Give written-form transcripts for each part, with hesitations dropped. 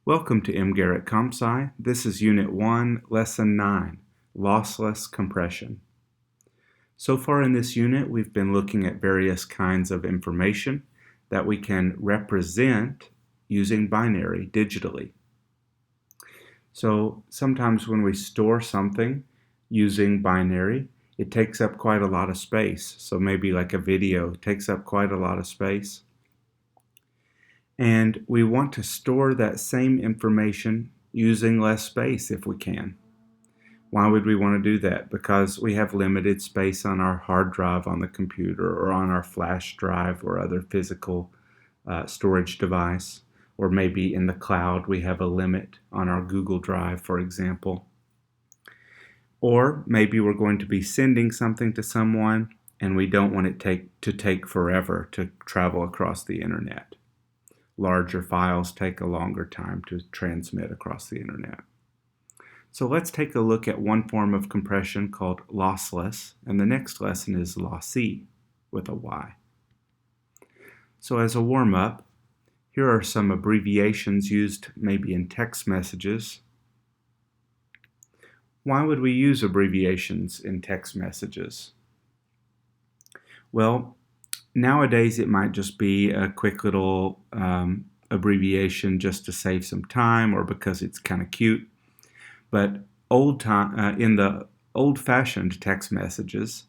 Welcome to Garrett CompSci. This is Unit 1, Lesson 9, Lossless Compression. So far in this unit, we've been looking at various kinds of information that we can represent using binary digitally. So sometimes when we store something using binary, it takes up quite a lot of space. So maybe like a video takes up quite a lot of space. And we want to store that same information using less space if we can. Why would we want to do that? Because we have limited space on our hard drive on the computer or on our flash drive or other physical storage device. Or maybe in the cloud we have a limit on our Google Drive, for example. Or maybe we're going to be sending something to someone and we don't want it to take forever to travel across the internet. Larger files take a longer time to transmit across the internet. So let's take a look at one form of compression called lossless, and the next lesson is lossy with a Y. So as a warm-up, here are some abbreviations used maybe in text messages. Why would we use abbreviations in text messages? Well, nowadays it might just be a quick little abbreviation just to save some time or because it's kind of cute. But in the old-fashioned text messages,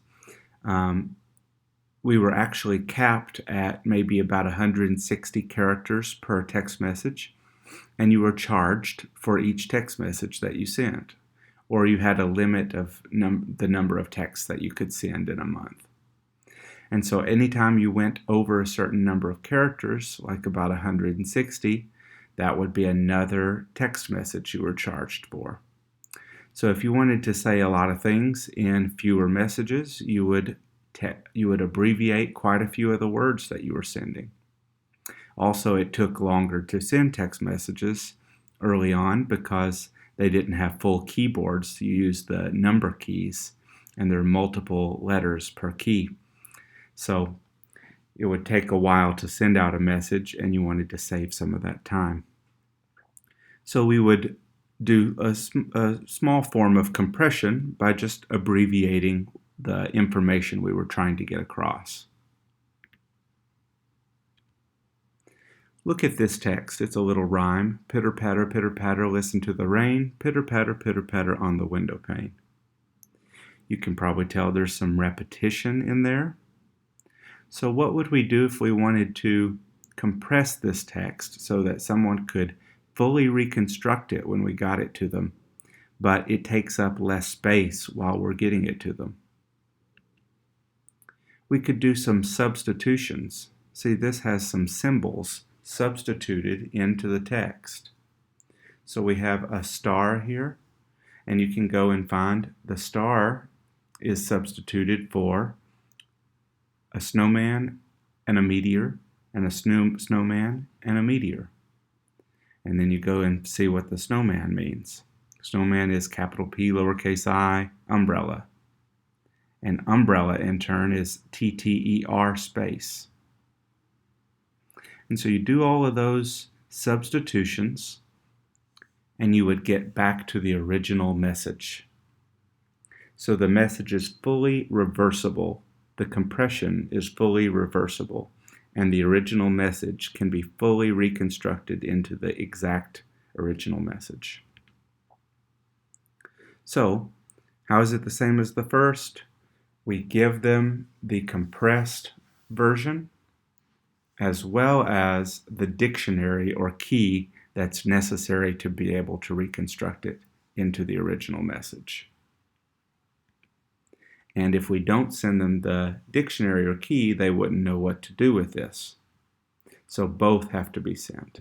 we were actually capped at maybe about 160 characters per text message, and you were charged for each text message that you sent, or you had a limit of the number of texts that you could send in a month. And so anytime you went over a certain number of characters, like about 160, that would be another text message you were charged for. So if you wanted to say a lot of things in fewer messages, you would abbreviate quite a few of the words that you were sending. Also, it took longer to send text messages early on because they didn't have full keyboards. You used the number keys, and there are multiple letters per key. So it would take a while to send out a message, and you wanted to save some of that time. So we would do a small form of compression by just abbreviating the information we were trying to get across. Look at this text. It's a little rhyme. Pitter patter, listen to the rain. Pitter patter on the window pane. You can probably tell there's some repetition in there. So what would we do if we wanted to compress this text so that someone could fully reconstruct it when we got it to them, but it takes up less space while we're getting it to them? We could do some substitutions. See, this has some symbols substituted into the text. So we have a star here, and you can go and find the star is substituted for a snowman and a meteor, and a snowman and a meteor. And then you go and see what the snowman means. Snowman is capital P, lowercase I, umbrella. And umbrella, in turn, is TTER space. And so you do all of those substitutions, and you would get back to the original message. So the message is fully reversible. The compression is fully reversible, and the original message can be fully reconstructed into the exact original message. So, how is it the same as the first? We give them the compressed version as well as the dictionary or key that's necessary to be able to reconstruct it into the original message. And if we don't send them the dictionary or key, they wouldn't know what to do with this. So both have to be sent.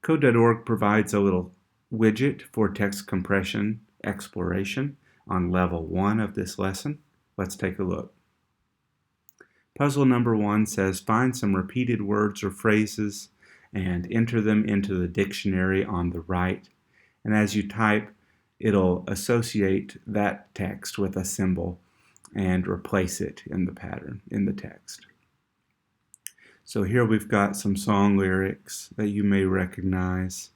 Code.org provides a little widget for text compression exploration on level 1 of this lesson. Let's take a look. Puzzle number 1 says find some repeated words or phrases and enter them into the dictionary on the right. And as you type, it'll associate that text with a symbol and replace it in the pattern, in the text. So here we've got some song lyrics that you may recognize.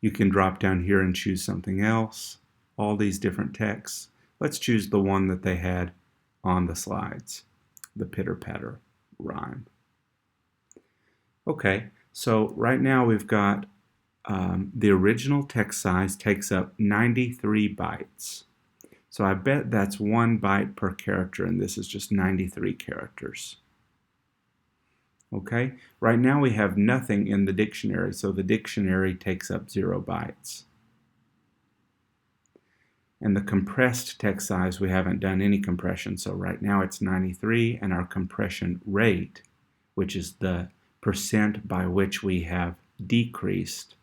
You can drop down here and choose something else. All these different texts. Let's choose the one that they had on the slides, the pitter-patter rhyme. Okay, so right now we've got the original text size takes up 93 bytes. So I bet that's 1 byte per character, and this is just 93 characters. Okay, right now we have nothing in the dictionary, so the dictionary takes up 0 bytes. And the compressed text size, we haven't done any compression, so right now it's 93, and our compression rate, which is the percent by which we have decreased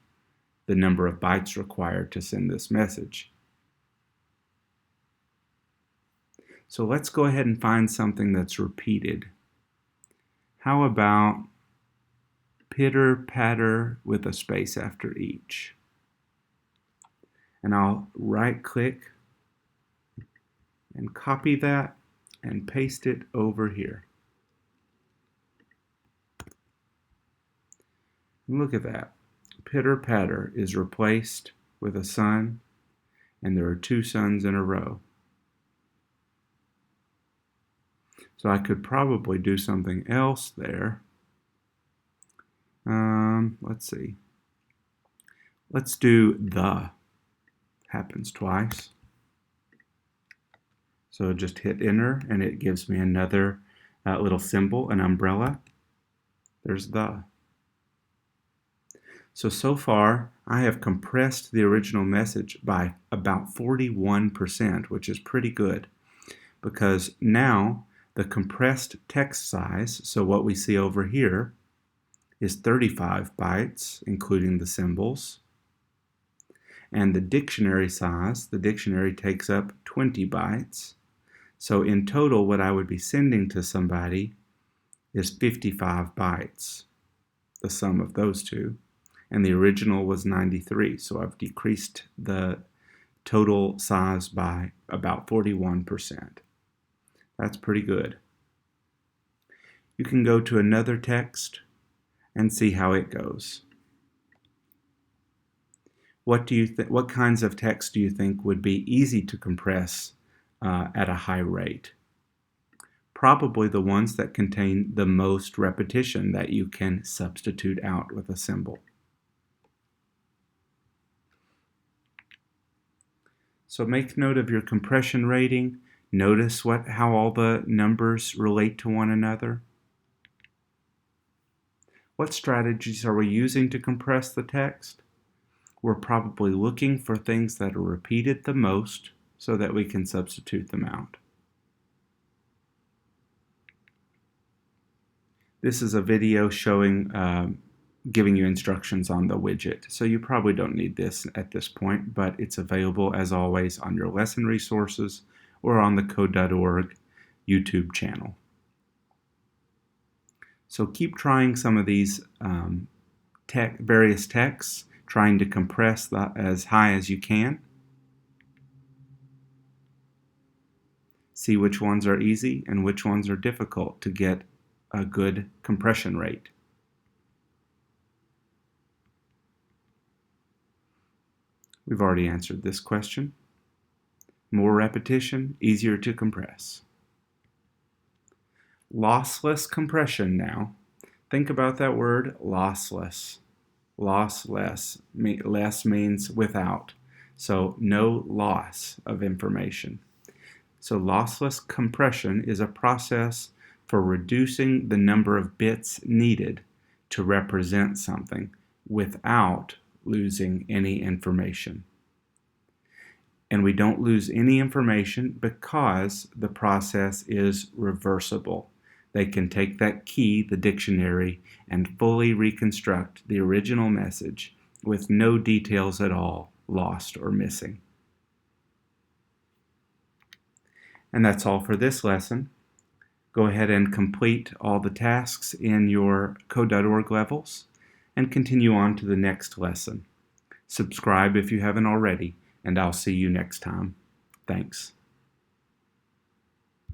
the number of bytes required to send this message. So let's go ahead and find something that's repeated. How about pitter-patter with a space after each? And I'll right-click and copy that and paste it over here. Look at that. Pitter-patter is replaced with a sun, and there are 2 suns in a row. So I could probably do something else there. Let's see. Let's do the. Happens twice. So just hit enter, and it gives me another little symbol, an umbrella. There's the. So far, I have compressed the original message by about 41%, which is pretty good, because now the compressed text size, so what we see over here, is 35 bytes, including the symbols. And the dictionary size, the dictionary takes up 20 bytes. So in total, what I would be sending to somebody is 55 bytes, the sum of those two. And the original was 93, so I've decreased the total size by about 41%. That's pretty good. You can go to another text and see how it goes. What kinds of text do you think would be easy to compress at a high rate? Probably the ones that contain the most repetition that you can substitute out with a symbol. So make note of your compression rating. Notice how all the numbers relate to one another. What strategies are we using to compress the text? We're probably looking for things that are repeated the most so that we can substitute them out. This is a video showing giving you instructions on the widget. So you probably don't need this at this point, but it's available as always on your lesson resources or on the code.org YouTube channel. So keep trying some of these various texts, trying to compress that as high as you can. See which ones are easy and which ones are difficult to get a good compression rate. We've already answered this question. More repetition, easier to compress. Lossless compression now. Think about that word, lossless. Lossless. Less means without. So no loss of information. So lossless compression is a process for reducing the number of bits needed to represent something without losing any information. And we don't lose any information because the process is reversible. They can take that key, the dictionary, and fully reconstruct the original message with no details at all lost or missing. And that's all for this lesson. Go ahead and complete all the tasks in your code.org levels and continue on to the next lesson. Subscribe if you haven't already, and I'll see you next time. Thanks.